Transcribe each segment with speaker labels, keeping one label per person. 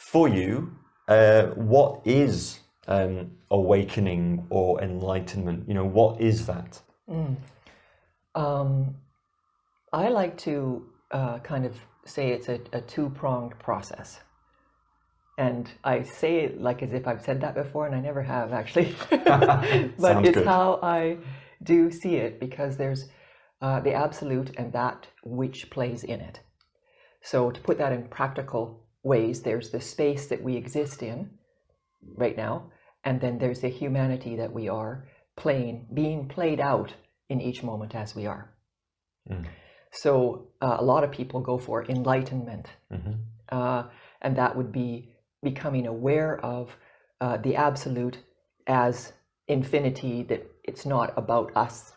Speaker 1: for you, what is awakening or enlightenment? You know, what is that?
Speaker 2: I like to kind of say it's a two-pronged process. And I say it like as if I've said that before, and I never have actually. But it's good. How I do see it, because there's the absolute and that which plays in it. So to put that in practical ways, there's the space that we exist in right now, and then there's the humanity that we are being played out in each moment as we are. So a lot of people go for enlightenment, and that would be becoming aware of the absolute as infinity, that it's not about us,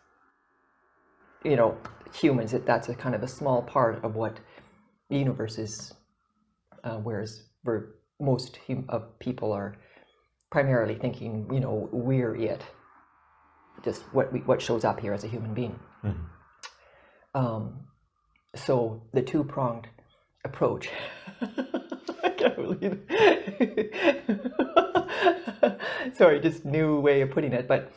Speaker 2: you know, humans, that that's a kind of a small part of what the universe is, whereas most people are primarily thinking, you know, we're it, just what shows up here as a human being. So the two-pronged approach, I can't believe it. Sorry, just new way of putting it, but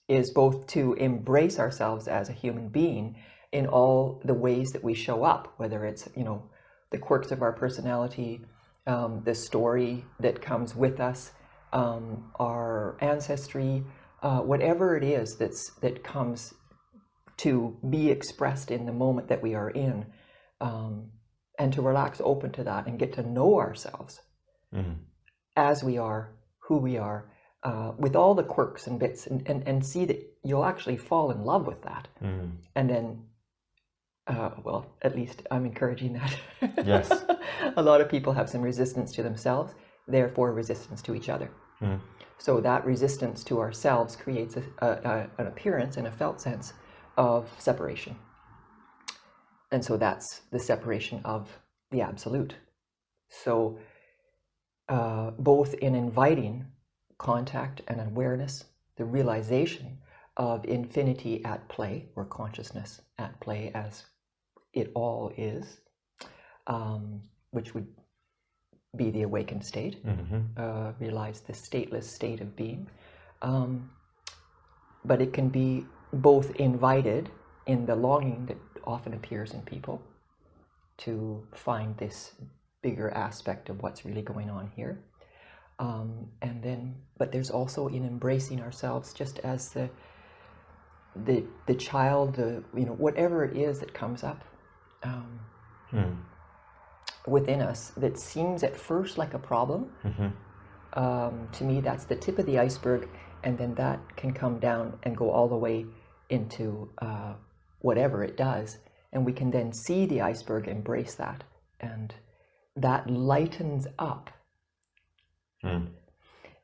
Speaker 2: is both to embrace ourselves as a human being in all the ways that we show up, whether it's, you know, the quirks of our personality, the story that comes with us, our ancestry, whatever it is that comes to be expressed in the moment that we are in, and to relax open to that and get to know ourselves as we are, who we are, with all the quirks and bits, and see that you'll actually fall in love with that. And then, well, at least I'm encouraging that.
Speaker 1: Yes.
Speaker 2: A lot of people have some resistance to themselves, therefore resistance to each other. So that resistance to ourselves creates an appearance and a felt sense of separation. And so that's the separation of the absolute. So both in inviting contact and awareness, the realization of infinity at play, or consciousness at play as it all is, which would be the awakened state, realize the stateless state of being. But it can be both invited in the longing that often appears in people to find this bigger aspect of what's really going on here. And then, but there's also in embracing ourselves just as the child, you know, whatever it is that comes up within us that seems at first like a problem. To me, that's the tip of the iceberg, and then that can come down and go all the way into whatever it does, and we can then see the iceberg, embrace that, and that lightens up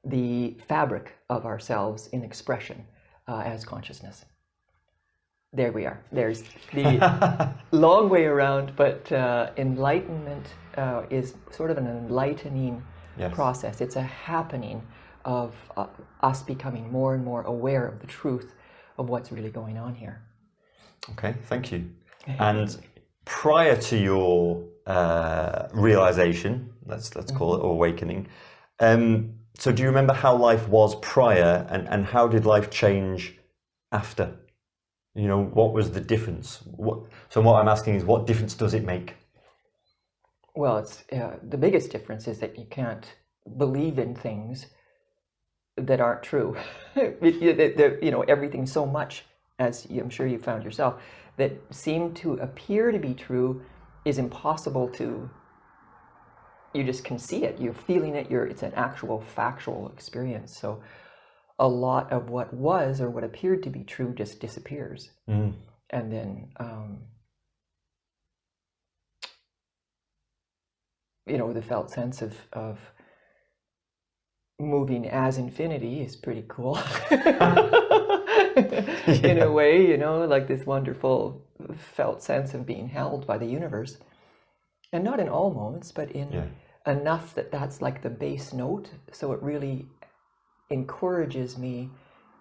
Speaker 2: the fabric of ourselves in expression as consciousness. There we are. There's the long way around, but enlightenment is sort of an enlightening process. It's a happening of us becoming more and more aware of the truth of what's really going on here.
Speaker 1: Okay, thank you. And prior to your realization, let's call it, or awakening, so do you remember how life was prior, and how did life change after? You know, what was the difference? So what I'm asking is, what difference does it make?
Speaker 2: Well, it's the biggest difference is that you can't believe in things that aren't true. You know, everything so much, as I'm sure you found yourself, that seem to appear to be true is impossible to. You just can see it. You're feeling it. It's an actual factual experience. So a lot of what was or what appeared to be true just disappears. And then, you know, the felt sense of moving as infinity is pretty cool. In a way, you know, like this wonderful felt sense of being held by the universe. And not in all moments, but in enough that that's like the base note. So it really encourages me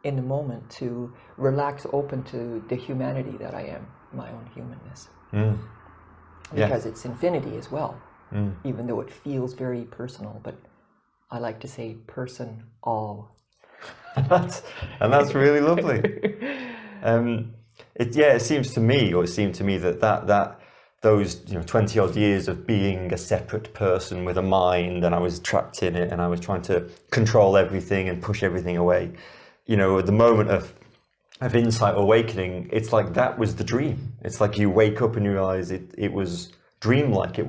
Speaker 2: in the moment to relax open to the humanity that I am, my own humanness. Because it's infinity as well. even though it feels very personal. But I like to say person all.
Speaker 1: That's really lovely. It seems to me, or it seemed to me that those 20 odd years of being a separate person with a mind, and I was trapped in it, and I was trying to control everything and push everything away. At the moment of insight or awakening, it's like that was the dream. It's like you wake up and you realize it was dreamlike. It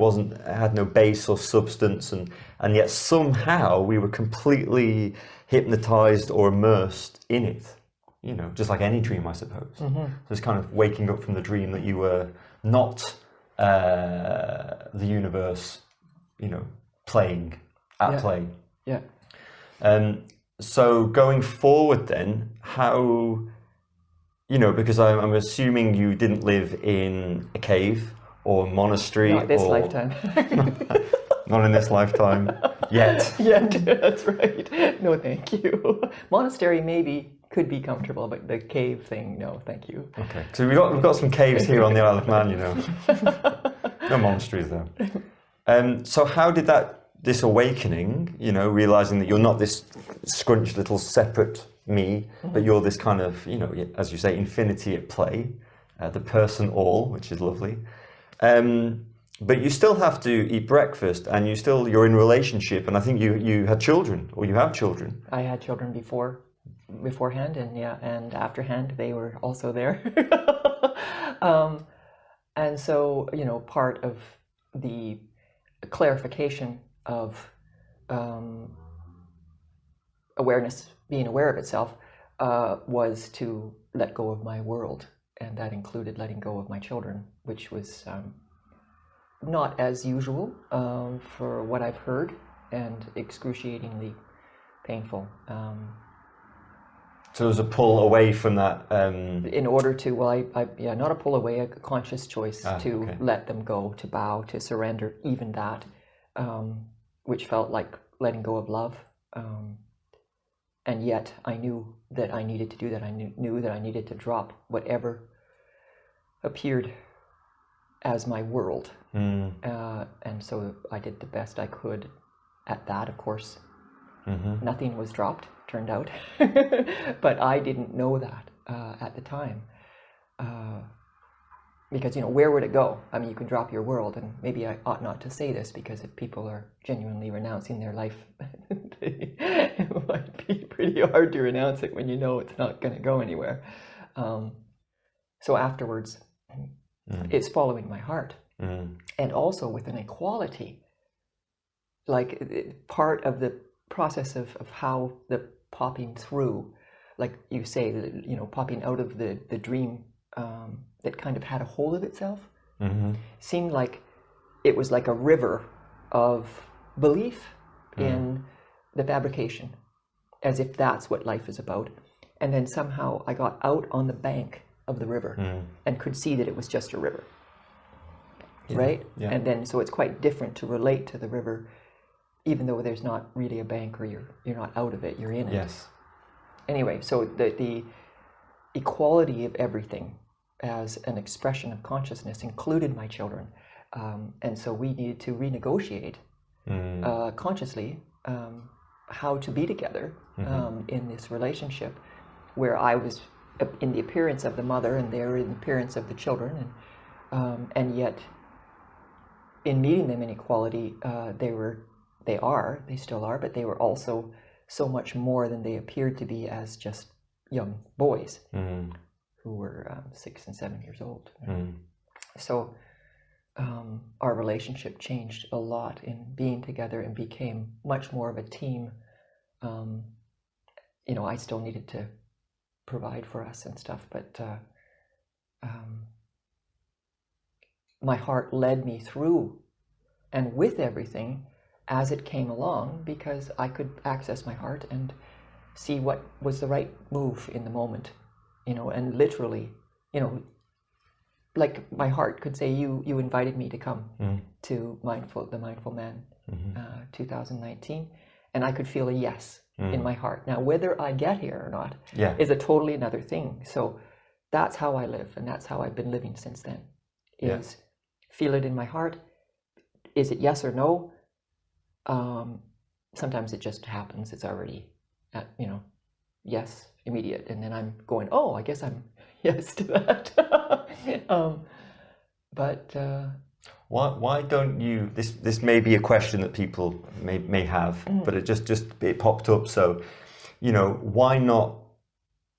Speaker 1: had no base or substance, and yet somehow we were completely hypnotized or immersed in it. Just like any dream, I suppose. So it's kind of waking up from the dream that you were not the universe, playing at play.
Speaker 2: Yeah.
Speaker 1: So going forward then, how, because I'm assuming you didn't live in a cave or a monastery.
Speaker 2: Not this lifetime.
Speaker 1: Not in this lifetime. Yet.
Speaker 2: Yet, that's right. No, thank you. Monastery maybe could be comfortable, but the cave thing, no, thank you.
Speaker 1: Okay, so we've got some caves here on the Isle of Man, No monasteries though. So how did this awakening, realizing that you're not this scrunched little separate me, but you're this kind of, as you say, infinity at play, the person all, which is lovely. But you still have to eat breakfast, and you're in relationship, and I think you had children, or you have children.
Speaker 2: I had children beforehand, and afterhand they were also there. And so, part of the clarification of awareness, being aware of itself, was to let go of my world, and that included letting go of my children, which was not as usual for what I've heard, and excruciatingly painful.
Speaker 1: So there's a pull away from that.
Speaker 2: In order to, not a pull away, a conscious choice to let them go, to bow, to surrender, even that, which felt like letting go of love. And yet I knew that I needed to do that. I knew that I needed to drop whatever appeared as my world. And so I did the best I could at that, of course. Nothing was dropped, turned out. But I didn't know that at the time. Because, where would it go? I mean, you can drop your world, and maybe I ought not to say this, because if people are genuinely renouncing their life, it might be pretty hard to renounce it when you know it's not going to go anywhere. So afterwards, it's following my heart. And also with an equality, like part of the process of how the popping through, like you say, popping out of the dream that kind of had a hold of itself, seemed like it was like a river of belief in the fabrication, as if that's what life is about. And then somehow I got out on the bank of the river and could see that it was just a river. Right? Yeah. And then so it's quite different to relate to the river, even though there's not really a bank, or you're not out of it, you're in it.
Speaker 1: Yes.
Speaker 2: Anyway, so the equality of everything as an expression of consciousness included my children. And so we needed to renegotiate consciously how to be together in this relationship, where I was in the appearance of the mother and they were in the appearance of the children, and yet in meeting them in equality, they still are, but they were also so much more than they appeared to be as just young boys who were 6 and 7 years old. So our relationship changed a lot in being together and became much more of a team. I still needed to provide for us and stuff, but my heart led me through and with everything as it came along, because I could access my heart and see what was the right move in the moment, and literally, like my heart could say, you invited me to come to the Mindful Man 2019, and I could feel a yes in my heart. Now, whether I get here or not is a totally another thing. So that's how I live, and that's how I've been living since then, is feel it in my heart, is it yes or no? Sometimes it just happens. It's already at, yes, immediate. And then I'm going, oh, I guess I'm yes to that. But
Speaker 1: why don't you, this may be a question that people may have, but it popped up. So, why not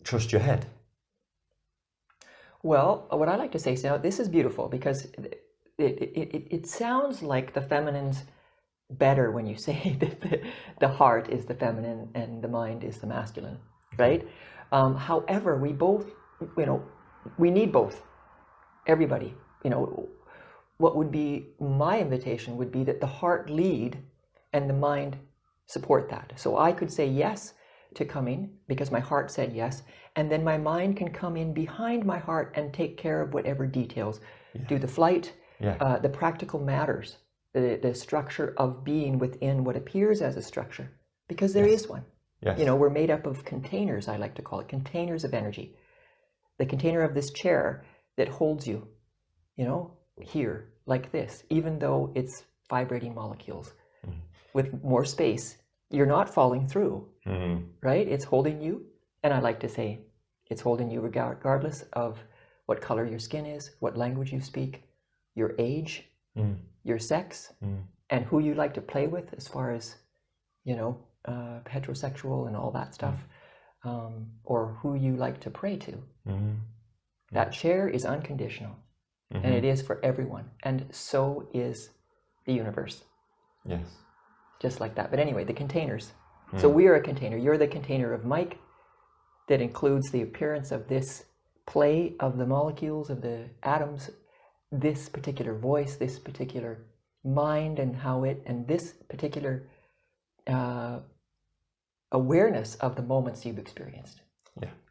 Speaker 1: trust your head?
Speaker 2: Well, what I like to say, so this is beautiful because it sounds like the feminine's better when you say that the heart is the feminine and the mind is the masculine, right? However, we both, we need both. Everybody, what would be my invitation would be that the heart lead and the mind support that. So I could say yes to coming because my heart said yes, and then my mind can come in behind my heart and take care of whatever details, do the flight, the practical matters, the structure of being within what appears as a structure, because there is one.
Speaker 1: Yes.
Speaker 2: We're made up of containers, I like to call it, containers of energy. The container of this chair that holds you, here, like this, even though it's vibrating molecules. With more space, you're not falling through, right? It's holding you, and I like to say, it's holding you regardless of what color your skin is, what language you speak, your age, your sex, and who you like to play with as far as, heterosexual and all that stuff, or who you like to pray to. That chair is unconditional, and it is for everyone, and so is the universe.
Speaker 1: Yes.
Speaker 2: Just like that. But anyway, the containers. So we are a container. You're the container of Mike that includes the appearance of this play of the molecules, of the atoms, this particular voice, this particular mind, and this particular awareness of the moments you've experienced,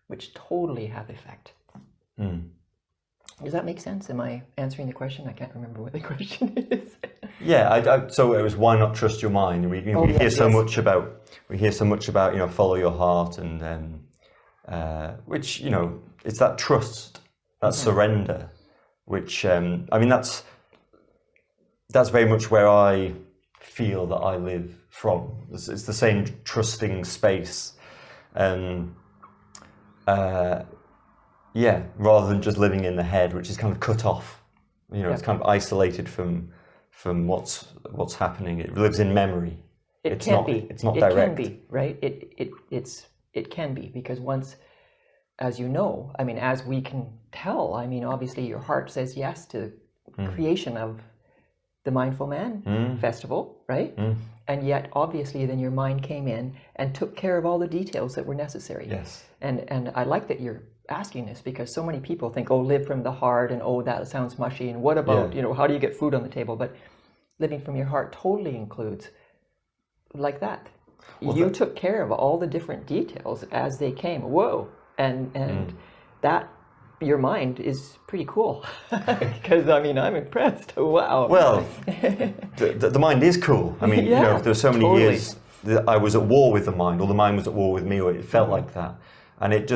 Speaker 2: which totally have effect. Does that make sense? Am I answering the question? I can't remember what the question is.
Speaker 1: So it was, why not trust your mind? We hear so much about follow your heart, and which it's that trust, that surrender, which that's very much where I feel that I live from. It's the same trusting space, rather than just living in the head, which is kind of cut off. It's kind of isolated from what's happening. It lives in memory. It's not direct. It can be, right? It can be, because once, as as we can tell, obviously your heart says yes to creation of the Mindful Man Festival, right? And yet, obviously, then your mind came in and took care of all the details that were necessary. Yes.
Speaker 2: And I like that you're asking this, because so many people think, live from the heart, and that sounds mushy, and what about, how do you get food on the table? But living from your heart totally includes like that. You took care of all the different details as they came. Whoa. And that, your mind is pretty cool, because I'm impressed. Wow.
Speaker 1: Well, the mind is cool. there were so many years that I was at war with the mind, or the mind was at war with me, or it felt like that. And it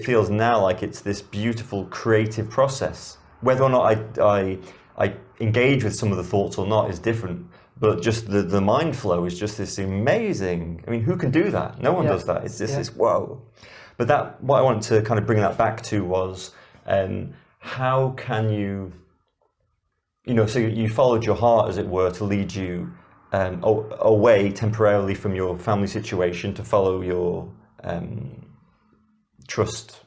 Speaker 1: feels now like it's this beautiful creative process. Whether or not I engage with some of the thoughts or not is different, but just the mind flow is just this amazing. Who can do that? No one does that. It's just this whoa. But what I wanted to kind of bring that back to was, how can you, so you followed your heart, as it were, to lead you away temporarily from your family situation, to follow your trust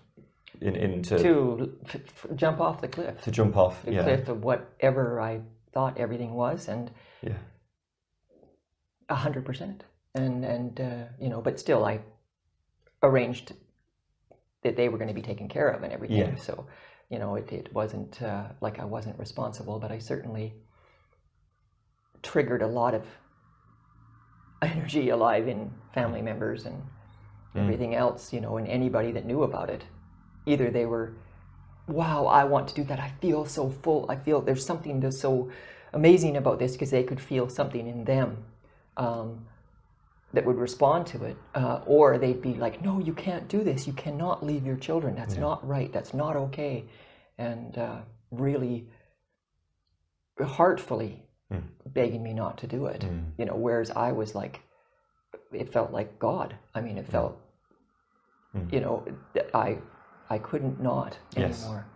Speaker 1: to
Speaker 2: jump off the cliff.
Speaker 1: To jump off
Speaker 2: the cliff of whatever I thought everything was, and 100%. And but still, I arranged that they were going to be taken care of and everything.
Speaker 1: Yeah.
Speaker 2: So, it wasn't like I wasn't responsible, but I certainly triggered a lot of energy alive in family members and everything else, and anybody that knew about it. Either they were, wow, I want to do that. I feel so full. I feel there's something that's so amazing about this, because they could feel something in them that would respond to it. Or they'd be like, no, you can't do this. You cannot leave your children. That's not right. That's not okay. And really heartfully begging me not to do it. You know, whereas I was like, it felt like God. I mean, it felt, you know, I couldn't not anymore.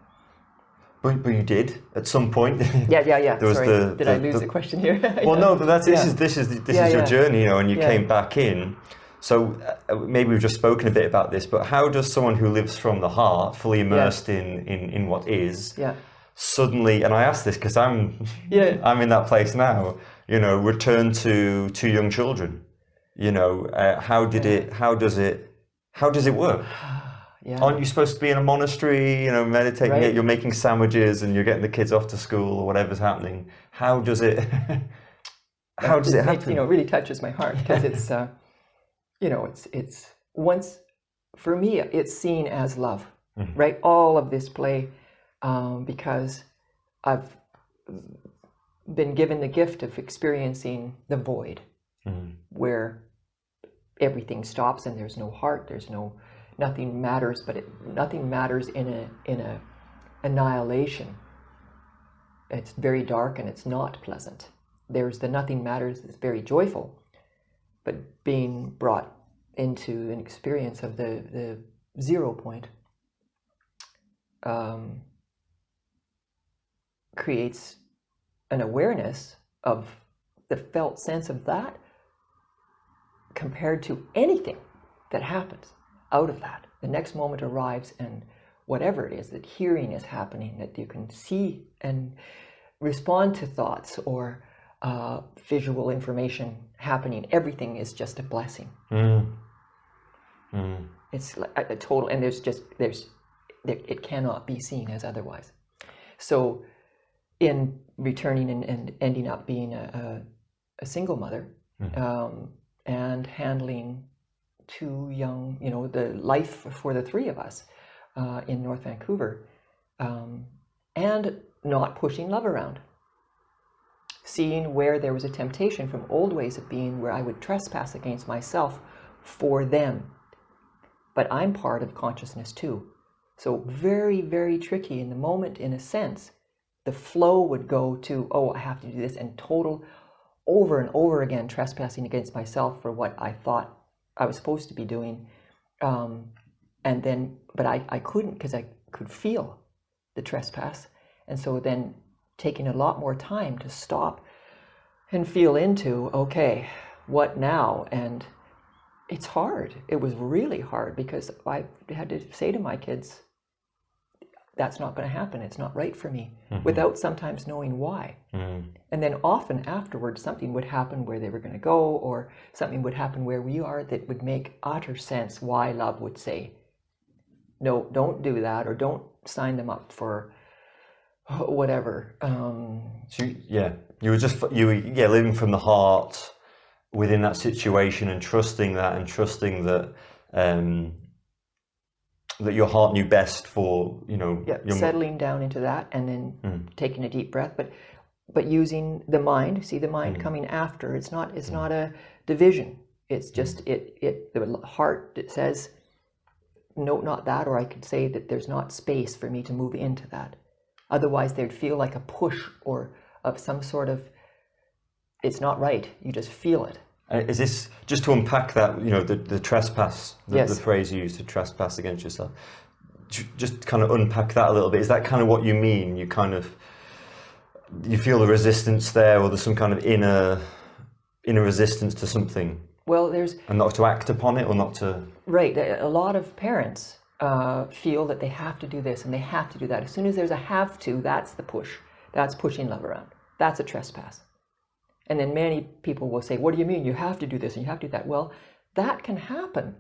Speaker 1: But you did at some point.
Speaker 2: Yeah.
Speaker 1: There was
Speaker 2: Sorry, did I lose the question here?
Speaker 1: Well, no, but this is your journey, you know, and you came back in. So maybe we've just spoken a bit about this, but how does someone who lives from the heart, fully immersed in what is, suddenly, and I ask this because I'm in that place now, you know, return to two young children, you know, how does it work? Aren't you supposed to be in a monastery, you know, meditating? Right. You're making sandwiches and you're getting the kids off to school or whatever's happening. How does it? How does it happen?
Speaker 2: You know, it really touches my heart because it's, you know, it's once for me it's seen as love, right? All of this play, because I've been given the gift of experiencing the void, where everything stops and there's no heart, there's nothing matters, but nothing matters in a annihilation. It's very dark and it's not pleasant. There's the nothing matters that's very joyful, but being brought into an experience of the 0 point creates an awareness of the felt sense of that compared to anything that happens out of that. The next moment arrives and whatever it is, that hearing is happening, that you can see and respond to thoughts or visual information happening, everything is just a blessing. It's like a total, and it cannot be seen as otherwise. So in returning and ending up being a single mother, and handling two young, you know, the life for the three of us in North Vancouver, and not pushing love around. Seeing where there was a temptation from old ways of being where I would trespass against myself for them. But I'm part of consciousness too. So very, very tricky in the moment, in a sense. The flow would go to, oh, I have to do this, and total over and over again trespassing against myself for what I thought I was supposed to be doing. And then, but I couldn't, because I could feel the trespass. And so then taking a lot more time to stop and feel into, okay, what now? And it's hard. It was really hard because I had to say to my kids, that's not going to happen. It's not right for me, without sometimes knowing why. And then often afterwards, something would happen where they were going to go, or something would happen where we are that would make utter sense why love would say, no, don't do that, or don't sign them up for whatever.
Speaker 1: So you were living from the heart within that situation and trusting that that your heart knew best for, you know,
Speaker 2: settling down into that, and then taking a deep breath, but using the mind. See the mind coming after. It's not a division. It's just the heart that says, no, not that. Or I could say that there's not space for me to move into that. Otherwise, they'd feel like a push or of some sort of, it's not right. You just feel it.
Speaker 1: Is this, just to unpack that, you know, the trespass, the phrase you used, to trespass against yourself, just kind of unpack that a little bit. Is that kind of what you mean? You feel the resistance there, or there's some kind of inner resistance to something?
Speaker 2: Well,
Speaker 1: and not to act upon it, or not to...
Speaker 2: Right. A lot of parents feel that they have to do this and they have to do that. As soon as there's a have to, that's the push. That's pushing love around. That's a trespass. And then many people will say, what do you mean? You have to do this and you have to do that. Well, that can happen,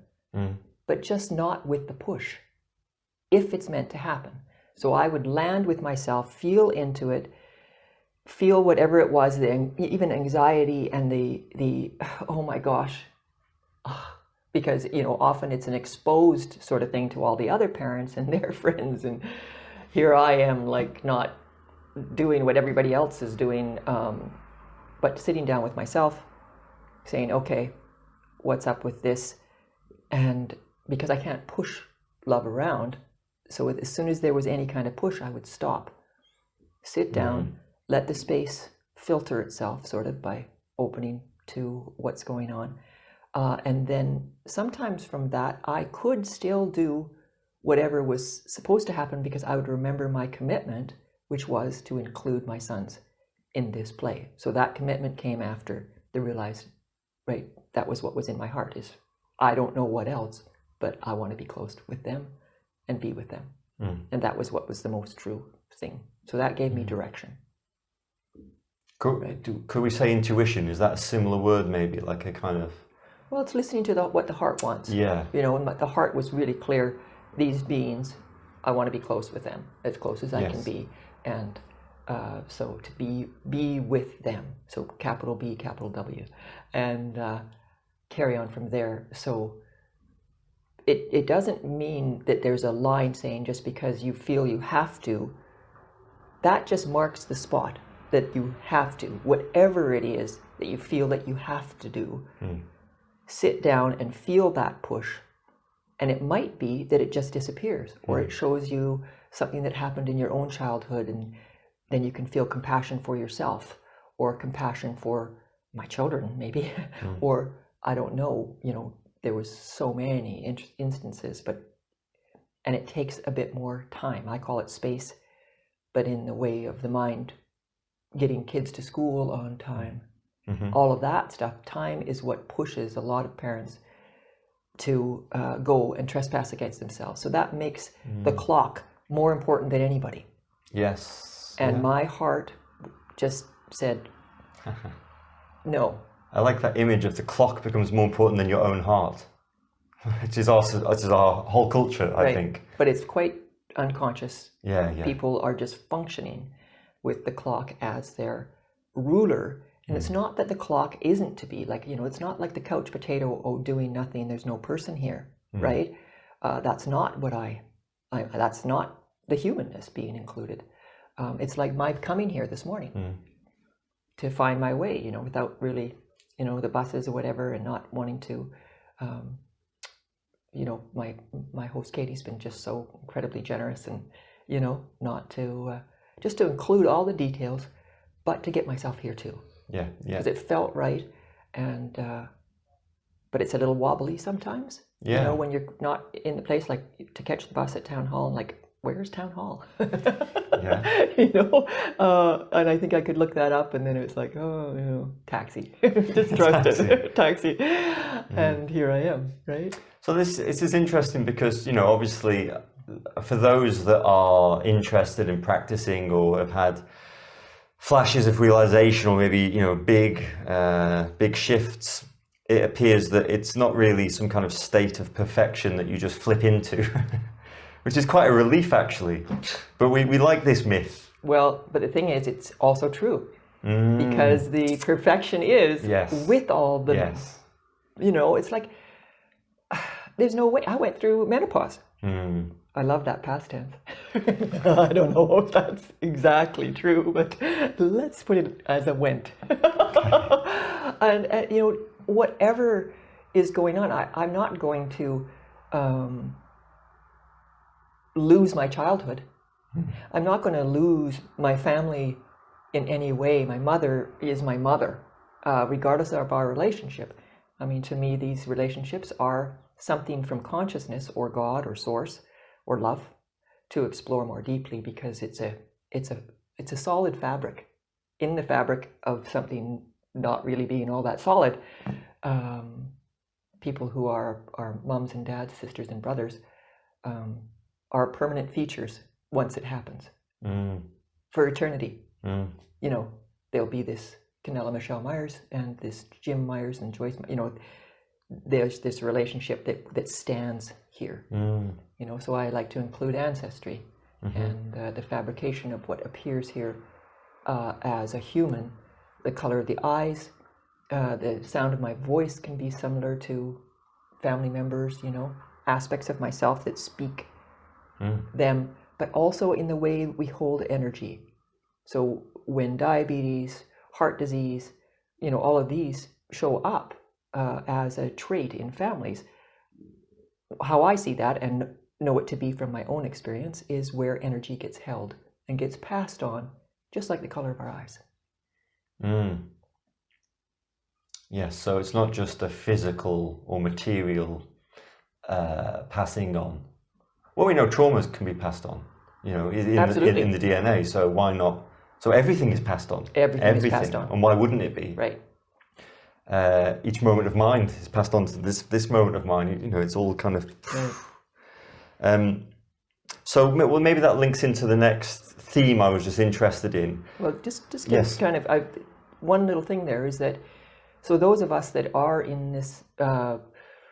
Speaker 2: but just not with the push, if it's meant to happen. So I would land with myself, feel into it, feel whatever it was, even anxiety and the oh my gosh, because, you know, often it's an exposed sort of thing to all the other parents and their friends. And here I am, like, not doing what everybody else is doing, but sitting down with myself, saying, okay, what's up with this? And because I can't push love around, so as soon as there was any kind of push, I would stop, sit down, let the space filter itself sort of by opening to what's going on. And then sometimes from that, I could still do whatever was supposed to happen because I would remember my commitment, which was to include my sons in this play. So that commitment came after the realized, right, that was what was in my heart is, I don't know what else, but I want to be close with them and be with them. And that was what was the most true thing. So that gave me direction.
Speaker 1: Could we say intuition? Is that a similar word maybe, like a kind of...
Speaker 2: Well, it's listening to what the heart wants.
Speaker 1: Yeah.
Speaker 2: You know, and the heart was really clear. These beings, I want to be close with them, as close as I can be. And so to be with them. So capital B, capital W. And carry on from there. So it doesn't mean that there's a line saying just because you feel you have to. That just marks the spot that you have to. Whatever it is that you feel that you have to do. Sit down and feel that push, and it might be that it just disappears, or it shows you something that happened in your own childhood, and then you can feel compassion for yourself, or compassion for my children maybe, or I don't know, you know, there was so many instances, and it takes a bit more time. I call it space, but in the way of the mind, getting kids to school on time. All of that stuff, time is what pushes a lot of parents to go and trespass against themselves. So that makes the clock more important than anybody.
Speaker 1: Yes.
Speaker 2: And my heart just said, no.
Speaker 1: I like that image of the clock becomes more important than your own heart, which is our whole culture, I think.
Speaker 2: But it's quite unconscious.
Speaker 1: Yeah.
Speaker 2: People are just functioning with the clock as their ruler. And it's not that the clock isn't to be like, you know, it's not like the couch potato, doing nothing, there's no person here, right? That's not what that's not the humanness being included. It's like my coming here this morning to find my way, you know, without really, you know, the buses or whatever, and not wanting to, you know, my host Katie's been just so incredibly generous, and, you know, not to, just to include all the details, but to get myself here too.
Speaker 1: Yeah.
Speaker 2: Because it felt right, and but it's a little wobbly sometimes.
Speaker 1: Yeah.
Speaker 2: You know, when you're not in the place, like to catch the bus at town hall, and like, where's town hall?
Speaker 1: Yeah.
Speaker 2: You know, and I think I could look that up, and then it was like, oh, you know, taxi, just trust it, taxi, and here I am, right?
Speaker 1: So this is interesting because, you know, obviously, for those that are interested in practicing or have had flashes of realization, or maybe, you know, big shifts, it appears that it's not really some kind of state of perfection that you just flip into, which is quite a relief actually. But we like this myth.
Speaker 2: Well, but the thing is, it's also true, because the perfection is with all the, you know, it's like, there's no way. I went through menopause. I love that past tense. I don't know if that's exactly true, but let's put it as a went. And you know, whatever is going on, I'm not going to lose my childhood. I'm not going to lose my family in any way. My mother is my mother, regardless of our relationship. I mean, to me, these relationships are something from consciousness or God or source or love to explore more deeply, because it's a solid fabric in the fabric of something not really being all that solid. People who are our moms and dads, sisters and brothers, are permanent features once it happens for eternity. You know, there'll be this Canela Michelle Myers and this Jim Myers and Joyce, you know, there's this relationship that stands here. You know, so I like to include ancestry and the fabrication of what appears here as a human. The color of the eyes, the sound of my voice can be similar to family members, you know, aspects of myself that speak them, but also in the way we hold energy. So when diabetes, heart disease, you know, all of these show up as a trait in families, how I see that and know it to be from my own experience is where energy gets held and gets passed on, just like the color of our eyes.
Speaker 1: Yes, so it's not just a physical or material passing on. Well, we know traumas can be passed on, you know,
Speaker 2: Absolutely.
Speaker 1: in the DNA. So why not? So everything is passed on.
Speaker 2: Everything is passed on.
Speaker 1: And why wouldn't it be?
Speaker 2: Right.
Speaker 1: Each moment of mind is passed on to this moment of mine. You know, it's all kind of.
Speaker 2: Right.
Speaker 1: So well, maybe that links into the next theme I was just interested in.
Speaker 2: Well, just
Speaker 1: Yes.
Speaker 2: kind of one little thing there is that, so those of us that are in this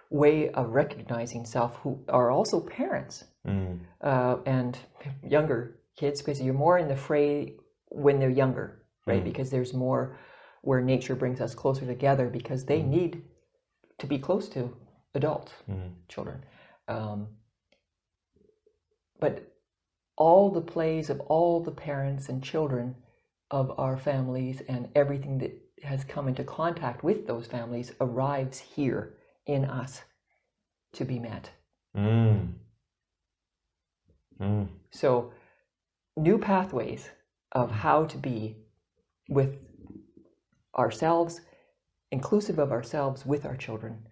Speaker 2: way of recognizing self, who are also parents and younger kids, because you're more in the fray when they're younger, right? Because there's more where nature brings us closer together, because they need to be close to adults, children. But all the plays of all the parents and children of our families and everything that has come into contact with those families arrives here in us to be met. So new pathways of how to be with ourselves, inclusive of ourselves with our children,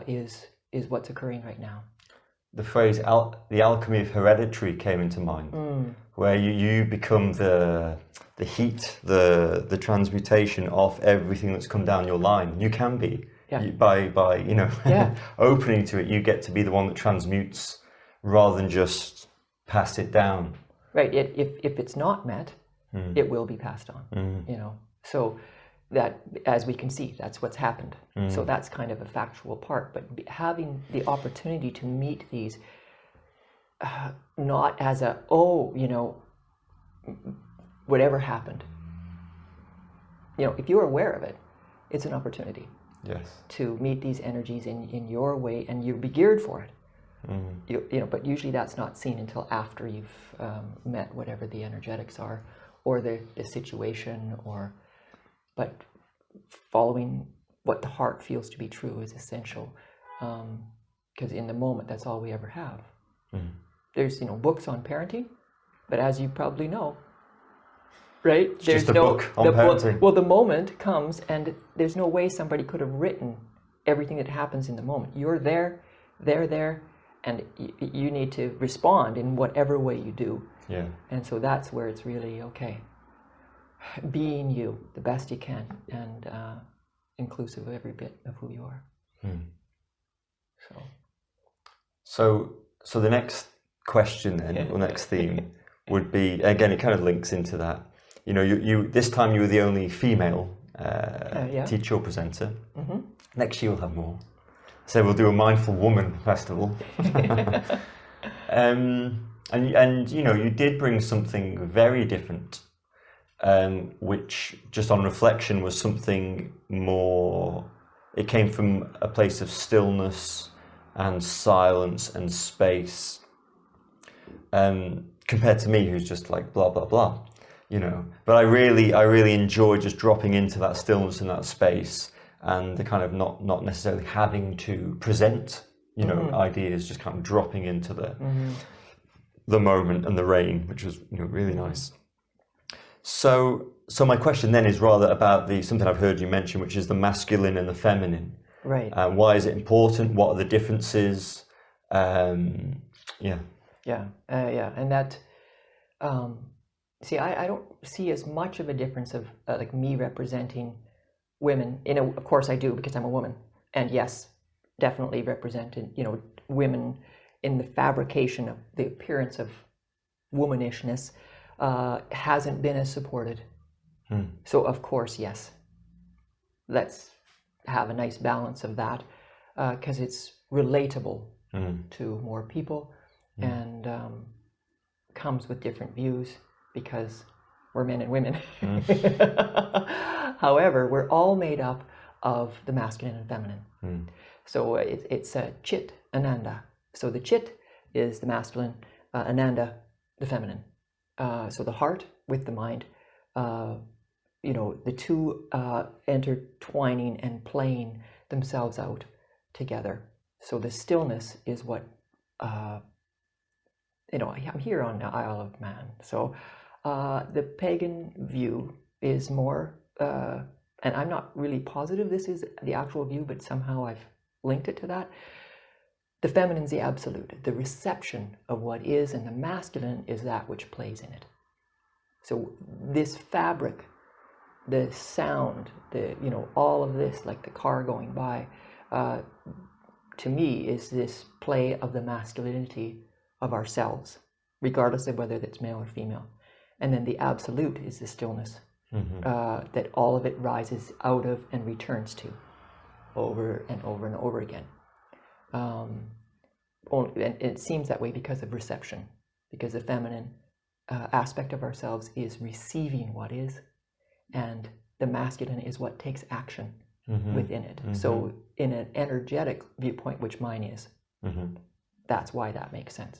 Speaker 2: is what's occurring right now.
Speaker 1: The phrase the alchemy of hereditary came into mind, where you become the heat, the transmutation of everything that's come down your line. You can be. By you know, opening to it, you get to be the one that transmutes rather than just pass it down.
Speaker 2: Right. If it's not met, it will be passed on. You know, so that, as we can see, that's what's happened. So that's kind of a factual part. But having the opportunity to meet these, not as a, you know, whatever happened. You know, if you're aware of it, it's an opportunity.
Speaker 1: Yes.
Speaker 2: To meet these energies in your way, and you'll be geared for it. You know, but usually that's not seen until after you've met whatever the energetics are, or the situation, but following what the heart feels to be true is essential, because in the moment, that's all we ever have. There's, you know, books on parenting, but as you probably know, right?
Speaker 1: It's there's just a book on parenting.
Speaker 2: Well, the moment comes, and there's no way somebody could have written everything that happens in the moment. You're there, they're there, and you need to respond in whatever way you do.
Speaker 1: Yeah. And
Speaker 2: so that's where it's really okay. Being you the best you can, and inclusive of every bit of who you are.
Speaker 1: So the next question then, or next theme, would be, again, it kind of links into that. You know, you this time you were the only female teacher or presenter. Next year we'll have more. So we'll do a Mindful Woman Festival. And you know, you did bring something very different, which just on reflection was something more, it came from a place of stillness and silence and space, compared to me, who's just like blah, blah, blah, you know. But I really enjoy just dropping into that stillness and that space, and the kind of not necessarily having to present, you know, ideas, just kind of dropping into the moment and the rain, which was, you know, really nice. So my question then is rather about something I've heard you mention, which is the masculine and the feminine.
Speaker 2: Right.
Speaker 1: Why is it important? What are the differences? And
Speaker 2: that, see, I don't see as much of a difference of like me representing women. Of course I do, because I'm a woman, and yes, definitely represented, you know, women in the fabrication of the appearance of womanishness hasn't been as supported. So of course, yes, let's have a nice balance of that, because it's relatable to more people, and comes with different views, because we're men and women. However, we're all made up of the masculine and feminine. So it's a chit, ananda. So the chit is the masculine, ananda, the feminine. So the heart with the mind, you know, the two intertwining and playing themselves out together. So the stillness is what, you know, I'm here on the Isle of Man. So the pagan view is more and I'm not really positive this is the actual view, but somehow I've linked it to that. The feminine's the absolute, the reception of what is, and the masculine is that which plays in it. So this fabric, the sound, all of this, like the car going by, to me is this play of the masculinity of ourselves, regardless of whether that's male or female. And then the absolute is the stillness, that all of it rises out of and returns to over and over and over again. And it seems that way because of reception, because the feminine aspect of ourselves is receiving what is, and the masculine is what takes action within it. So in an energetic viewpoint, which mine is, that's why that makes sense.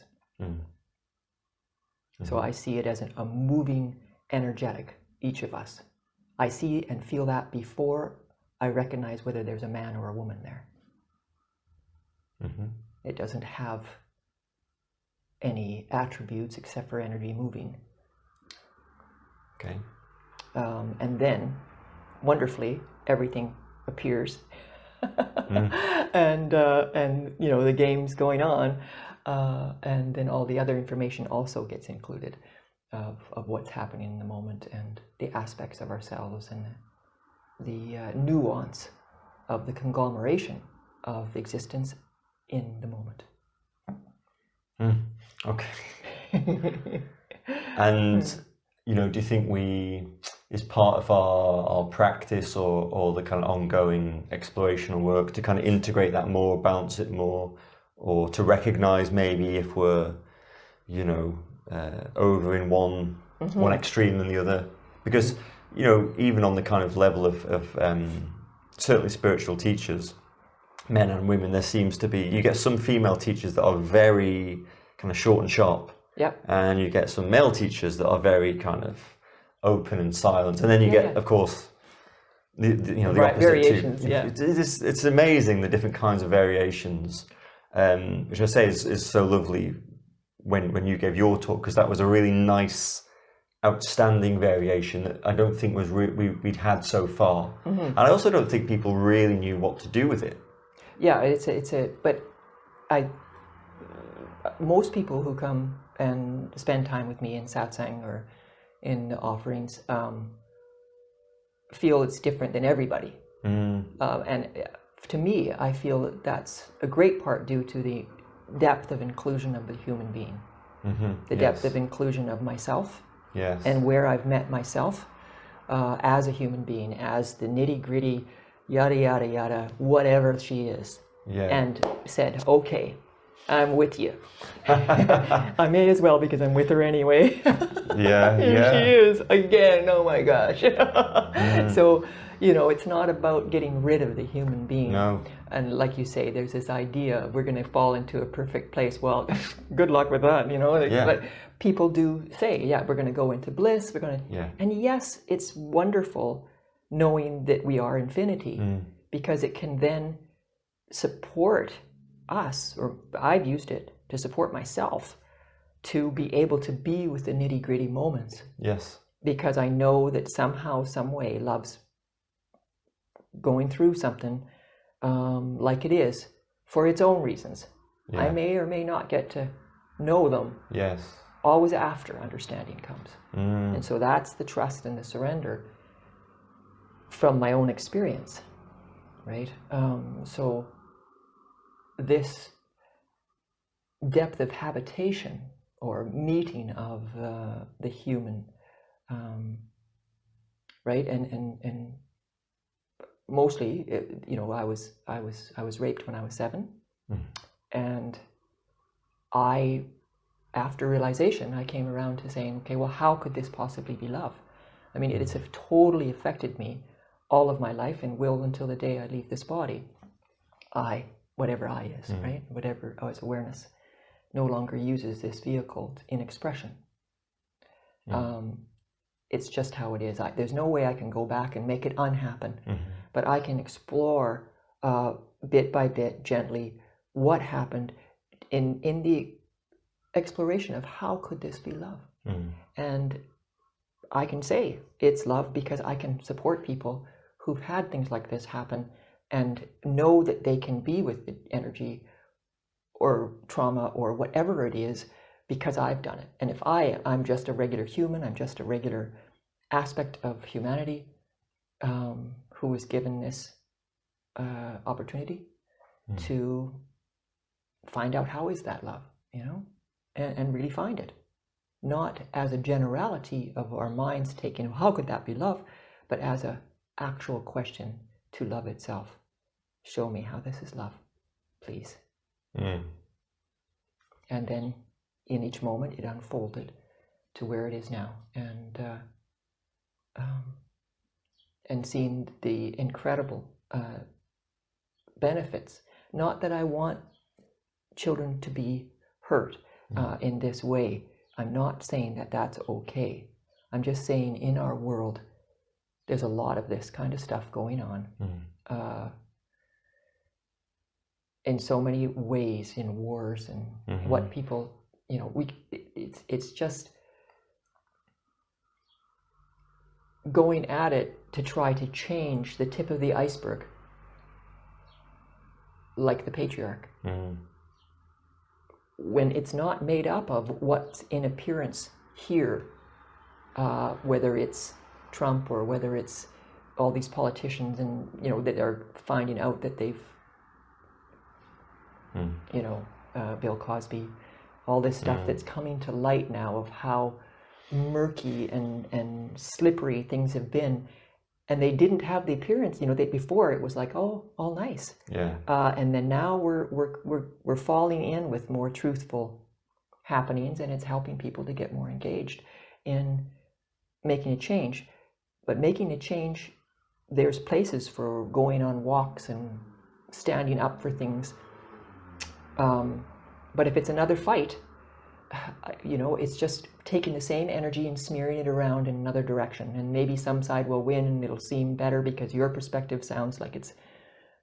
Speaker 2: So I see it as a moving energetic, each of us. I see and feel that before I recognize whether there's a man or a woman there. It doesn't have any attributes except for energy moving.
Speaker 1: Okay.
Speaker 2: And then, wonderfully, everything appears, and the game's going on, and then all the other information also gets included of what's happening in the moment, and the aspects of ourselves, and the nuance of the conglomeration of existence in the moment.
Speaker 1: Okay. And do you think is part of our practice or the kind of ongoing explorational work to kind of integrate that more, balance it more, or to recognize maybe if we're over in one extreme than the other? Because even on the kind of level of certainly spiritual teachers, men and women, there seems to be, you get some female teachers that are very kind of short and sharp.
Speaker 2: Yep.
Speaker 1: And you get some male teachers that are very kind of open and silent, and then you get, of course, the opposite
Speaker 2: variations.
Speaker 1: too.
Speaker 2: Yeah,
Speaker 1: it's amazing the different kinds of variations, which I say is so lovely when you gave your talk, because that was a really nice, outstanding variation that I don't think was we'd had so far, and I also don't think people really knew what to do with it.
Speaker 2: Yeah, but most people who come and spend time with me in satsang or in the offerings feel it's different than everybody. And to me, I feel that that's a great part due to the depth of inclusion of the human being, the depth of inclusion of myself, and where I've met myself as a human being, as the nitty-gritty, yada, yada, yada, whatever she is, and said, okay, I'm with you. I may as well, because I'm with her anyway. Here she is again. Oh my gosh. So, it's not about getting rid of the human being.
Speaker 1: No.
Speaker 2: And like you say, there's this idea we're going to fall into a perfect place. Well, good luck with that, But people do say, we're going to go into bliss. We're going to, and yes, it's wonderful knowing that we are infinity, because it can then support us, or I've used it to support myself, to be able to be with the nitty-gritty moments.
Speaker 1: Yes. Because
Speaker 2: I know that somehow, some way, love's going through something like it is for its own reasons. I may or may not get to know them. Yes. Always after understanding comes. And so that's the trust and the surrender from my own experience, right? So this depth of habitation or meeting of the human, right? And mostly, I was raped when I was 7, and after realization, I came around to saying, okay, well, how could this possibly be love? I mean, it's totally affected me all of my life, and will until the day I leave this body. Whatever I is, right? Whatever is awareness, no longer uses this vehicle in expression. It's just how it is. There's no way I can go back and make it unhappen, but I can explore bit by bit, gently, what happened in the exploration of how could this be love. And I can say it's love because I can support people who've had things like this happen and know that they can be with the energy or trauma or whatever it is because I've done it. And if I'm just a regular human, I'm just a regular aspect of humanity who was given this opportunity to find out how is that love, and really find it. Not as a generality of our minds taking, how could that be love, but as a actual question to love itself. Show me how this is love, please. And then in each moment it unfolded to where it is now, and seeing the incredible benefits. Not that I want children to be hurt in this way. I'm not saying that that's okay. I'm just saying in our world, there's a lot of this kind of stuff going on in so many ways, in wars and what people, it's just going at it to try to change the tip of the iceberg, like the patriarch. When it's not made up of what's in appearance here, whether it's Trump or whether it's all these politicians and that are finding out that they've Bill Cosby, all this stuff that's coming to light now of how murky and slippery things have been, and they didn't have the appearance, before it was like, oh, all nice. And then now we're falling in with more truthful happenings, and it's helping people to get more engaged in making a change. But making a change, there's places for going on walks and standing up for things. But if it's another fight, it's just taking the same energy and smearing it around in another direction. And maybe some side will win and it'll seem better because your perspective sounds like it's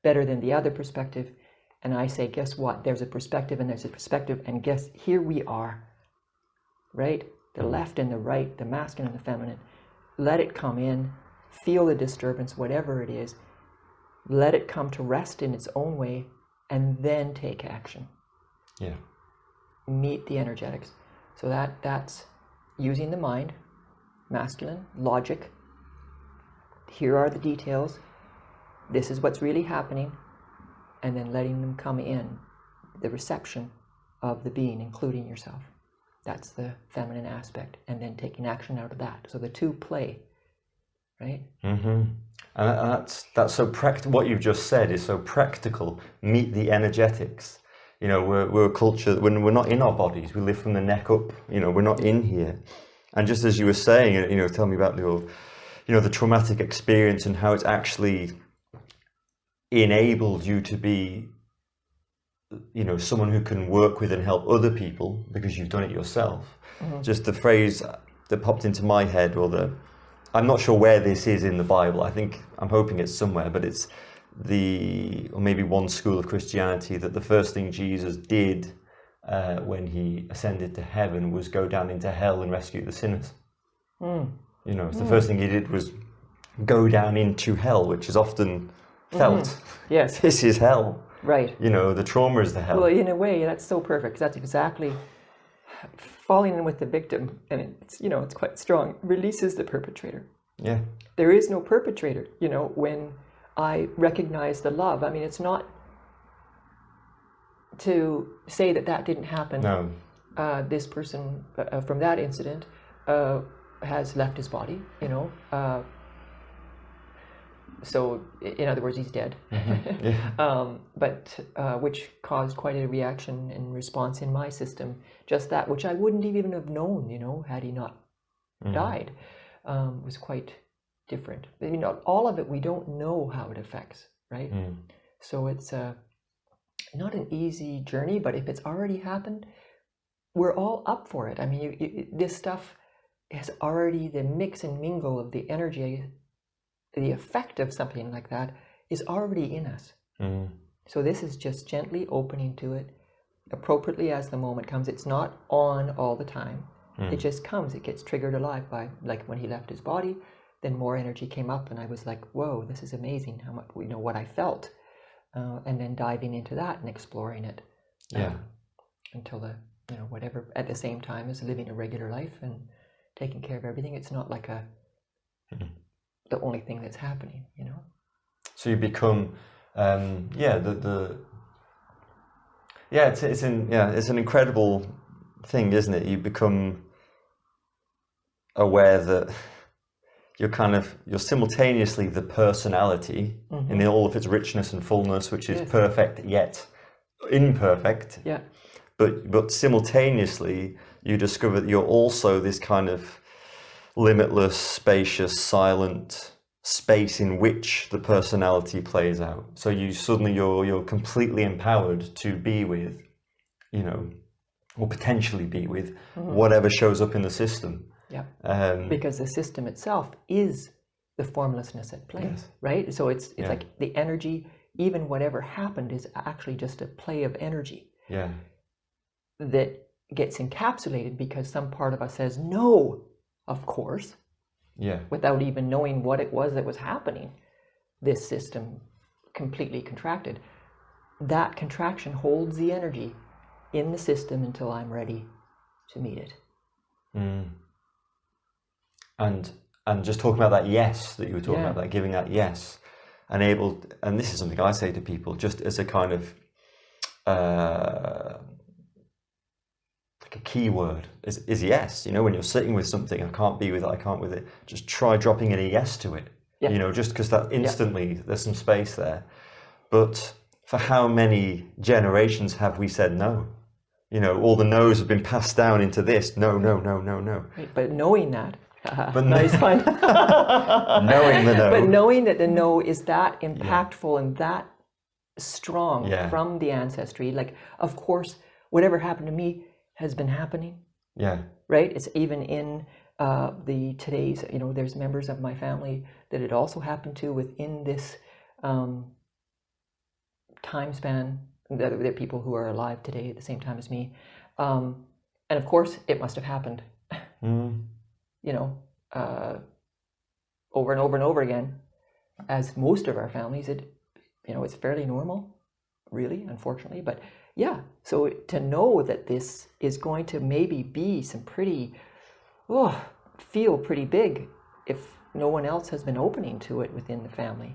Speaker 2: better than the other perspective. And I say, guess what? There's a perspective and there's a perspective. And guess, here we are, right? The left and the right, the masculine and the feminine. Let it come in, feel the disturbance, whatever it is. Let it come to rest in its own way, and then take action. Meet the energetics. So that's using the mind, masculine, logic. Here are the details. This is what's really happening. And then letting them come in, the reception of the being, including yourself. That's the feminine aspect. And then taking action out of that. So the two play, right?
Speaker 1: And that's so practical. What you've just said is so practical. Meet the energetics. We're a culture that when we're not in our bodies, we live from the neck up. We're not in here. And just as you were saying, tell me about your, the traumatic experience and how it's actually enabled you to be, someone who can work with and help other people because you've done it yourself. Just the phrase that popped into my head, I'm not sure where this is in the Bible. I'm hoping it's somewhere, but it's or maybe one school of Christianity that the first thing Jesus did when he ascended to heaven was go down into hell and rescue the sinners. It's the first thing he did was go down into hell, which is often felt.
Speaker 2: Yes.
Speaker 1: This is hell.
Speaker 2: Right.
Speaker 1: The trauma is the hell.
Speaker 2: Well, in a way, that's so perfect. That's exactly falling in with the victim, and it's quite strong, releases the perpetrator.
Speaker 1: Yeah.
Speaker 2: There is no perpetrator, when I recognize the love. I mean, it's not to say that didn't happen.
Speaker 1: No.
Speaker 2: This person from that incident has left his body, so in other words, he's dead. But which caused quite a reaction and response in my system. Just that, which I wouldn't even have known, had he not died, was quite different. I mean, all of it, we don't know how it affects, right? So it's not an easy journey, but if it's already happened, we're all up for it. I mean, this stuff has already, the mix and mingle of the energy, the effect of something like that is already in us. So this is just gently opening to it appropriately as the moment comes. It's not on all the time. It just comes. It gets triggered alive by, like when he left his body, then more energy came up, and I was like, whoa, this is amazing how much, what I felt. And then diving into that and exploring it. Until the, whatever, at the same time as living a regular life and taking care of everything. It's not like the only thing that's happening,
Speaker 1: So you become, it's an incredible thing, isn't it? You become aware that you're simultaneously the personality in all of its richness and fullness, which is perfect yet imperfect.
Speaker 2: Yeah.
Speaker 1: But simultaneously, you discover that you're also this kind of limitless, spacious, silent space in which the personality plays out. So you're completely empowered to be with, or potentially be with whatever shows up in the system.
Speaker 2: Yeah. Because the system itself is the formlessness at play, right? So it's like the energy, even whatever happened, is actually just a play of energy.
Speaker 1: Yeah.
Speaker 2: That gets encapsulated because some part of us says no, of course.
Speaker 1: Yeah.
Speaker 2: Without even knowing what it was that was happening. This system completely contracted. That contraction holds the energy in the system until I'm ready to meet it.
Speaker 1: And just talking about that yes that you were talking about, that giving that yes, and this is something I say to people just as a kind of like a key word is yes. When you're sitting with something, I can't be with it, I can't with it, just try dropping in a yes to it. Just because that instantly there's some space there. But for how many generations have we said no? All the no's have been passed down into this. No.
Speaker 2: Right, but knowing that,
Speaker 1: but
Speaker 2: nice fun.
Speaker 1: Knowing the no.
Speaker 2: But knowing that the no is that impactful and that strong from the ancestry. Like, of course, whatever happened to me has been happening.
Speaker 1: Yeah.
Speaker 2: Right? It's even in the today's, there's members of my family that it also happened to within this time span. There are people who are alive today at the same time as me. And of course, it must have happened, over and over and over again. As most of our families, it's fairly normal, really, unfortunately. But yeah, so to know that this is going to maybe be some pretty, feel pretty big if no one else has been opening to it within the family.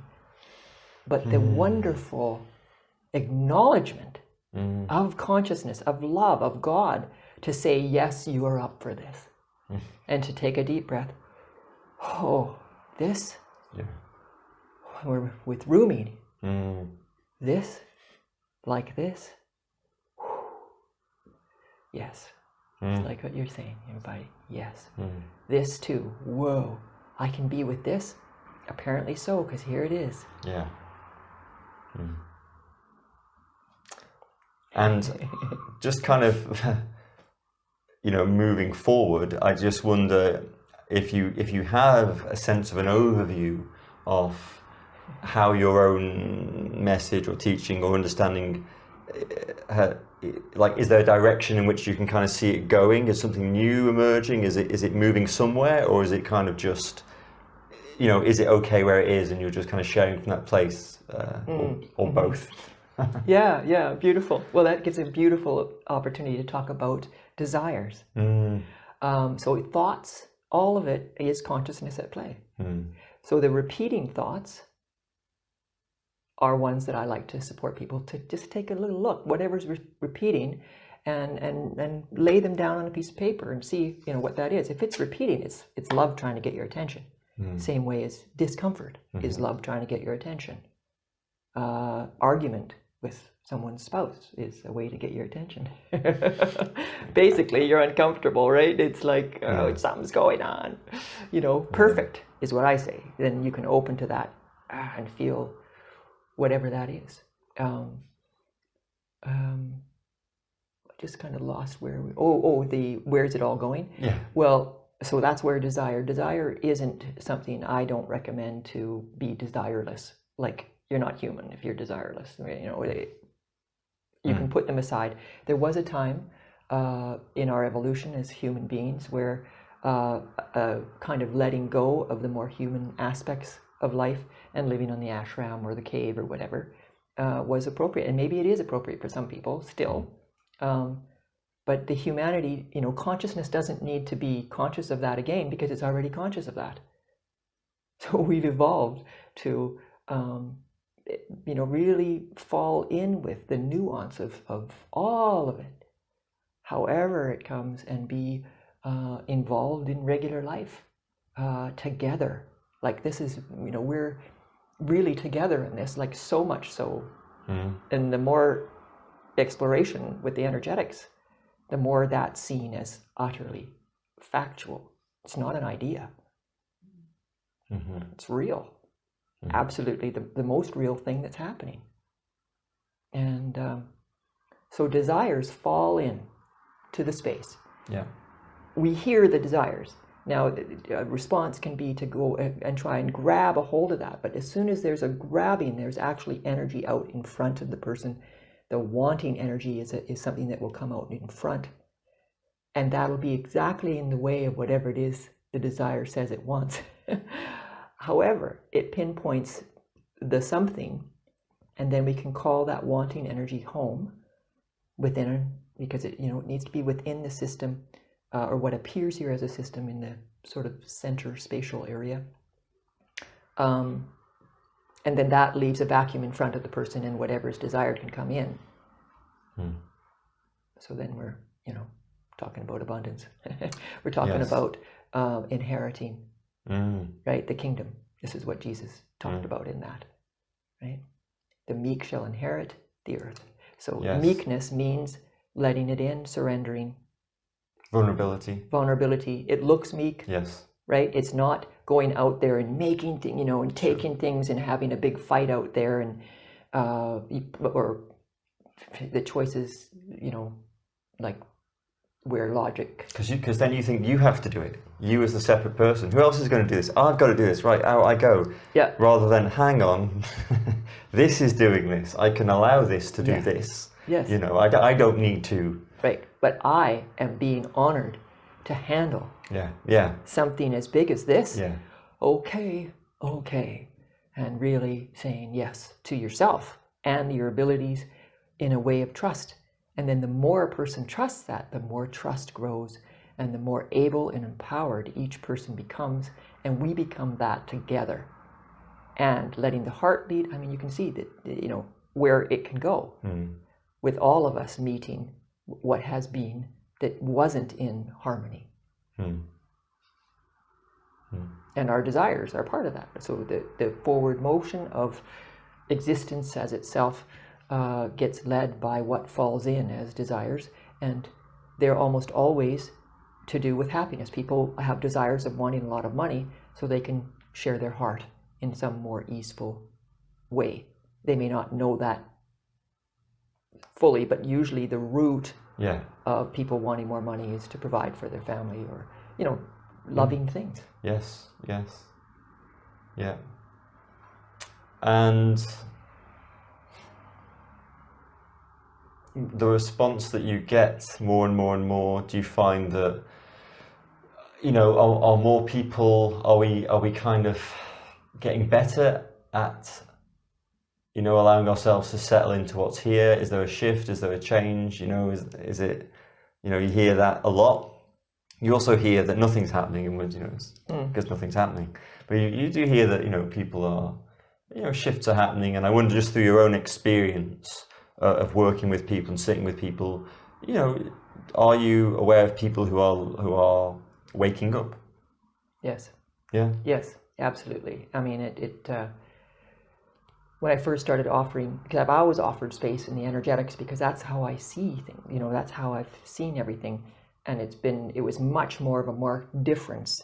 Speaker 2: But the wonderful acknowledgement of consciousness, of love, of God, to say, yes, you are up for this. And to take a deep breath. This, we're with Rumi, this, like this, yes. It's like what you're saying, everybody, yes. This too, whoa, I can be with this? Apparently so, because here it is.
Speaker 1: Yeah. And just kind of, moving forward, I just wonder if you have a sense of an overview of how your own message or teaching or understanding, is there a direction in which you can kind of see it going? Is something new emerging? Is it moving somewhere, or is it kind of just, is it okay where it is and you're just kind of sharing from that place, or both?
Speaker 2: Yeah, beautiful. Well, that gives a beautiful opportunity to talk about desires. So thoughts, all of it is consciousness at play. So the repeating thoughts are ones that I like to support people to just take a little look, whatever's repeating, and lay them down on a piece of paper and see, what that is. If it's repeating, it's love trying to get your attention. Same way as discomfort is love trying to get your attention. Argument with someone's spouse is a way to get your attention. Basically, you're uncomfortable, right? It's like, something's going on. Perfect is what I say. Then you can open to that and feel whatever that is. Just kind of lost where where's it all going?
Speaker 1: Yeah.
Speaker 2: Well, so that's where desire isn't something I don't recommend to be desireless. Like, you're not human if you're desireless. You can put them aside. There was a time in our evolution as human beings, where a kind of letting go of the more human aspects of life and living on the ashram or the cave or whatever was appropriate. And maybe it is appropriate for some people still. But the humanity, consciousness doesn't need to be conscious of that again because it's already conscious of that. So we've evolved to, really fall in with the nuance of all of it, however it comes, and be involved in regular life together. Like this is, we're really together in this, like so much so. And the more exploration with the energetics, the more that's seen as utterly factual. It's not an idea. It's real. Absolutely the most real thing that's happening. And so desires fall in to the space.
Speaker 1: Yeah.
Speaker 2: We hear the desires. Now, a response can be to go and try and grab a hold of that. But as soon as there's a grabbing, there's actually energy out in front of the person. The wanting energy is something that will come out in front. And that'll be exactly in the way of whatever it is the desire says it wants. However, it pinpoints the something, and then we can call that wanting energy home within, because it needs to be within the system, or what appears here as a system in the sort of center spatial area. And then that leaves a vacuum in front of the person, and whatever is desired can come in. So then we're, talking about abundance. We're talking about inheriting, right? The kingdom. This is what Jesus talked about in that, right? The meek shall inherit the earth. So meekness means letting it in, surrendering. Vulnerability. It looks meek.
Speaker 1: Yes.
Speaker 2: Right? It's not going out there and making things, and taking things and having a big fight out there, and or the choices, like where logic.
Speaker 1: Because then you think you have to do it. You as the separate person. Who else is going to do this? I've got to do this. Right, out I go.
Speaker 2: Yeah.
Speaker 1: Rather than, hang on, this is doing this. I can allow this to do this.
Speaker 2: Yes.
Speaker 1: I don't need to.
Speaker 2: Right. But I am being honored to handle something as big as this.
Speaker 1: Yeah.
Speaker 2: Okay. And really saying yes to yourself and your abilities in a way of trust. And then the more a person trusts that, the more trust grows, and the more able and empowered each person becomes, and we become that together. And letting the heart lead, you can see that, where it can go with all of us meeting what has been that wasn't in harmony. And our desires are part of that. So the forward motion of existence as itself gets led by what falls in as desires, and they're almost always to do with happiness. People have desires of wanting a lot of money so they can share their heart in some more easeful way. They may not know that fully, but usually the root of people wanting more money is to provide for their family, or loving things.
Speaker 1: Yes. Yeah. And the response that you get more and more, do you find that, are more people, are we kind of getting better at, allowing ourselves to settle into what's here? Is there a shift? Is there a change? Is it, you hear that a lot. You also hear that nothing's happening, and because nothing's happening. But you do hear that, people are, shifts are happening. And I wonder, just through your own experience of working with people and sitting with people, are you aware of people who are waking up?
Speaker 2: Yes.
Speaker 1: Yeah.
Speaker 2: Yes, absolutely. When I first started offering, because I've always offered space in the energetics, because that's how I see things. That's how I've seen everything, and it was much more of a marked difference.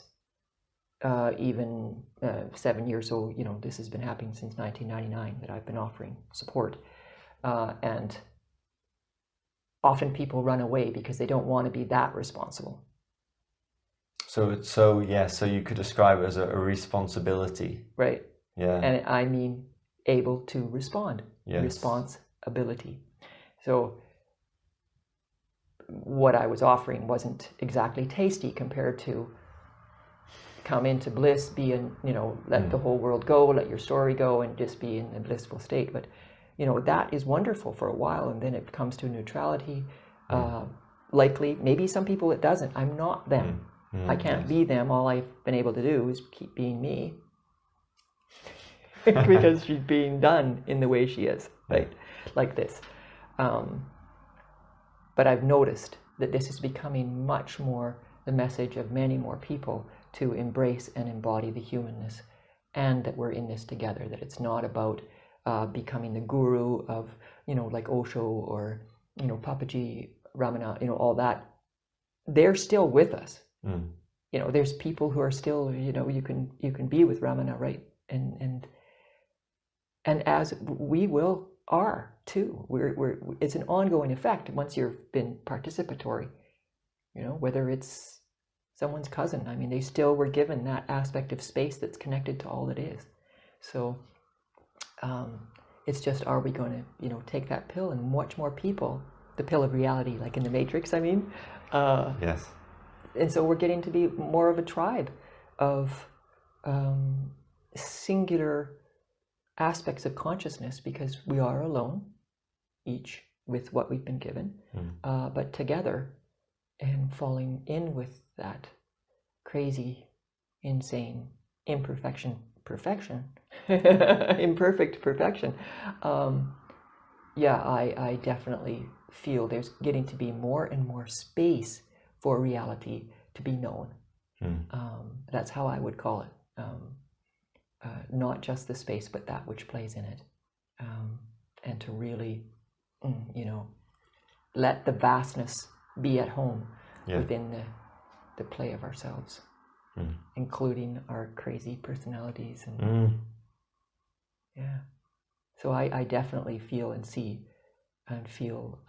Speaker 2: Even 7 years. So this has been happening since 1999 that I've been offering support. And often people run away because they don't want to be that responsible.
Speaker 1: So you could describe it as a responsibility.
Speaker 2: Right.
Speaker 1: Yeah.
Speaker 2: And I mean able to respond.
Speaker 1: Yes.
Speaker 2: Responsibility. So what I was offering wasn't exactly tasty compared to come into bliss, be in, let the whole world go, let your story go, and just be in a blissful state. But, that is wonderful for a while, and then it comes to neutrality. Likely, maybe some people it doesn't. I'm not them. I can't be them. All I've been able to do is keep being me. Because she's being done in the way she is, right? Like this. But I've noticed that this is becoming much more the message of many more people to embrace and embody the humanness, and that we're in this together, that it's not about becoming the guru of, like Osho or, Papaji, Ramana, all that. They're still with us. There's people who are still, you can be with Ramana, right? And as we are too. It's an ongoing effect once you've been participatory, whether it's someone's cousin. I mean, they still were given that aspect of space that's connected to all that is. So it's just, are we going to, take that pill and much more people, the pill of reality, like in the Matrix, I mean.
Speaker 1: Yes.
Speaker 2: And so we're getting to be more of a tribe of singular aspects of consciousness, because we are alone, each with what we've been given, but together and falling in with that crazy, insane imperfect perfection. I definitely feel there's getting to be more and more space for reality to be known. That's how I would call it. Not just the space, but that which plays in it. And to really, let the vastness be at home within the play of ourselves, including our crazy personalities. And so I definitely feel and see and feel.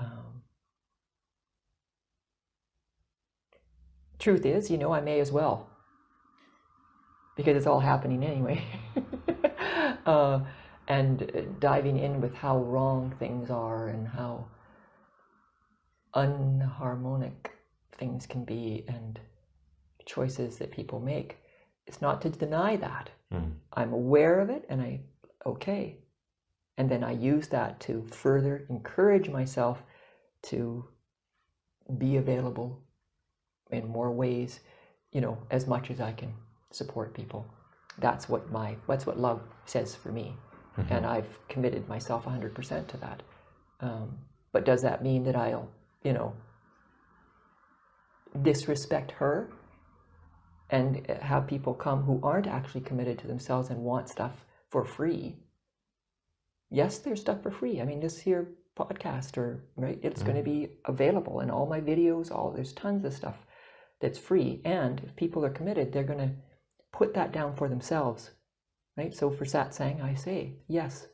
Speaker 2: Truth is, I may as well, because it's all happening anyway. And diving in with how wrong things are and how unharmonic things can be, and choices that people make. It's not to deny that. I'm aware of it, and and then I use that to further encourage myself to be available in more ways, as much as I can support people. That's what love says for me. And I've committed myself 100% to that. But does that mean that I'll, disrespect her and have people come who aren't actually committed to themselves and want stuff for free? Yes, there's stuff for free. I mean, this here podcast, right? It's going to be available in all my videos. There's tons of stuff that's free. And if people are committed, they're going to put that down for themselves, right? So for satsang, I say, yes,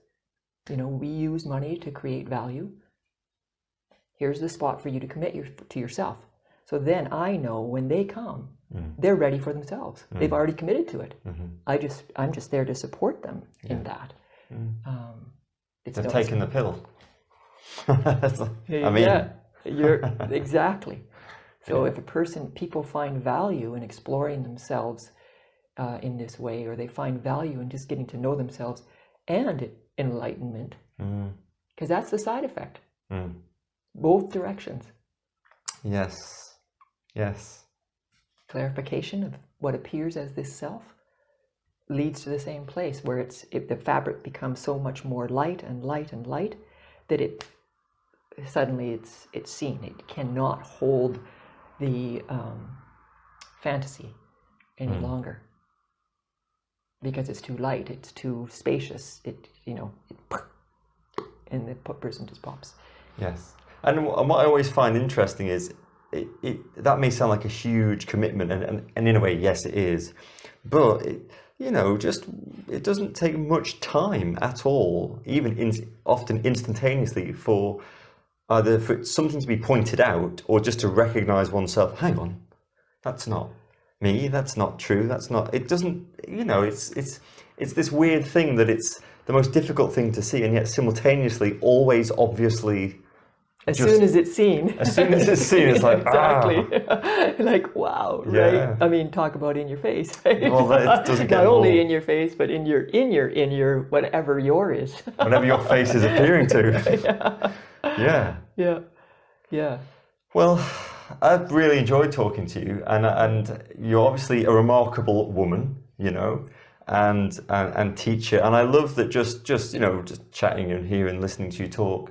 Speaker 2: we use money to create value. Here's the spot for you to commit to yourself. So then I know when they come, they're ready for themselves. They've already committed to it. I'm just there to support them in that.
Speaker 1: They've taken the pill.
Speaker 2: You're exactly. So if people find value in exploring themselves in this way, or they find value in just getting to know themselves and enlightenment, because that's the side effect. Both directions. Yes. Clarification of what appears as this self leads to the same place, where if the fabric becomes so much more light and light and light that it suddenly it's seen. It cannot hold the fantasy any longer, because it's too light, it's too spacious. And the person just pops. Yes. And what I always find interesting is that may sound like a huge commitment, and in a way, yes, it is, but it doesn't take much time at all, even often instantaneously, for either for something to be pointed out or just to recognize oneself. Hang on, that's not me. That's not true. That's not. It doesn't. It's this weird thing that it's the most difficult thing to see, and yet simultaneously always obviously As soon as it's seen.
Speaker 1: As soon as it's seen, it's like,
Speaker 2: exactly. Like, wow,
Speaker 1: Yeah.
Speaker 2: right? I mean, talk about in your face. Right?
Speaker 1: Well, that doesn't get
Speaker 2: Not only
Speaker 1: more.
Speaker 2: in your face, but in your whatever your is.
Speaker 1: Whatever your face is appearing to. Yeah.
Speaker 2: Yeah.
Speaker 1: Well, I've really enjoyed talking to you, and you're obviously a remarkable woman, you know, and teacher, and I love that just you know, just chatting and hearing, listening to you talk,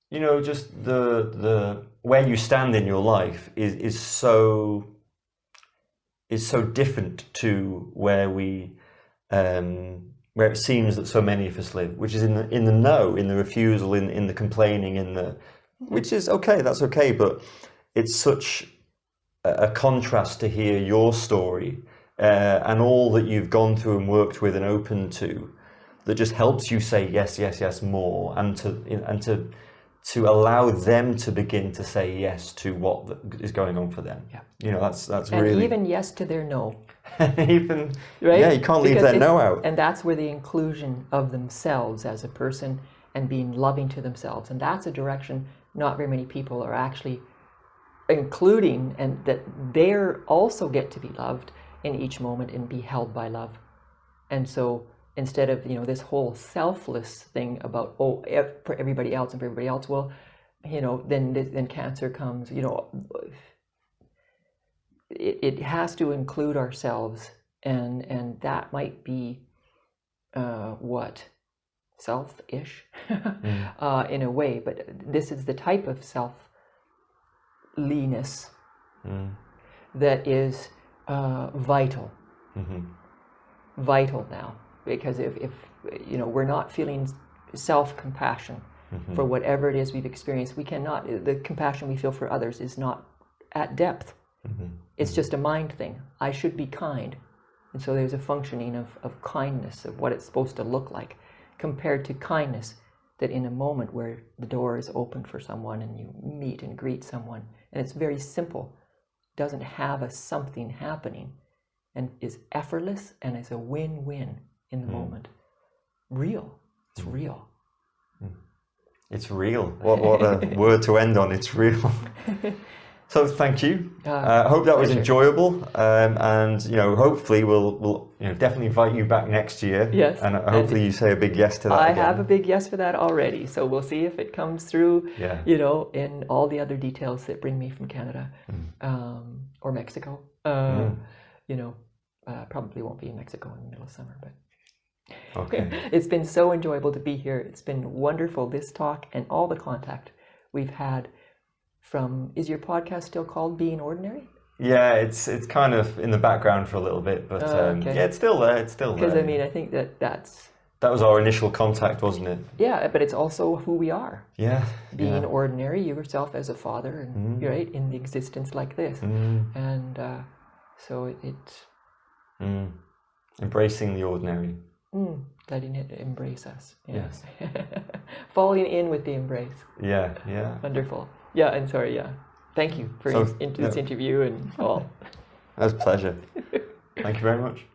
Speaker 1: you know, just the where you stand in your life is so different to where where it seems that so many of us live, which is in the no, in the refusal, in the complaining, which is okay, that's okay, but it's such a contrast to hear your story and all that you've gone through and worked with and open to, that just helps you say yes more, and to allow them to begin to say yes to what is going on for them.
Speaker 2: Yeah.
Speaker 1: You know, that's
Speaker 2: and
Speaker 1: really...
Speaker 2: even yes to their no.
Speaker 1: Even,
Speaker 2: right?
Speaker 1: Yeah, you can't leave their no out.
Speaker 2: And that's where the inclusion of themselves as a person and being loving to themselves. And that's a direction not very many people are actually including, and that they also get to be loved in each moment and be held by love. And so instead of, you know, this whole selfless thing about, oh, for everybody else and for everybody else, well, you know, then cancer comes, you know, it has to include ourselves, and that might be selfish in a way, but this is the type of selfliness that is vital. Vital now, because if you know, we're not feeling self-compassion for whatever it is we've experienced, we cannot, the compassion we feel for others is not at depth. It's just a mind thing. I should be kind. And so there's a functioning of kindness, of what it's supposed to look like, compared to kindness that in a moment where the door is open for someone and you meet and greet someone, and it's very simple, doesn't have a something happening, and is effortless and is a win-win in the moment. Real. It's real.
Speaker 1: It's real. What a word to end on. It's real. So thank you. I hope that was enjoyable, and you know, hopefully we'll you know, definitely invite you back next year.
Speaker 2: Yes.
Speaker 1: And hopefully you say a big yes to that.
Speaker 2: I
Speaker 1: again.
Speaker 2: have a big yes for that already. So we'll see if it comes through.
Speaker 1: Yeah.
Speaker 2: You know, in all the other details that bring me from Canada or Mexico. You know, probably won't be in Mexico in the middle of summer, but.
Speaker 1: Okay.
Speaker 2: It's been so enjoyable to be here. It's been wonderful, this talk and all the contact we've had from, is your podcast still called Being Ordinary?
Speaker 1: Yeah, it's kind of in the background for a little bit, but
Speaker 2: okay.
Speaker 1: yeah, it's still there. It's still there.
Speaker 2: Because I mean, I think that
Speaker 1: was our initial contact, wasn't it?
Speaker 2: Yeah, but it's also who we are.
Speaker 1: Yeah.
Speaker 2: Being ordinary, yourself as a father, and right in the existence like this, and so it's
Speaker 1: embracing the ordinary.
Speaker 2: Letting it embrace us.
Speaker 1: Yes.
Speaker 2: Falling in with the embrace.
Speaker 1: Yeah.
Speaker 2: Wonderful. Yeah, and sorry, yeah. Thank you for this interview and all.
Speaker 1: That was a pleasure. Thank you very much.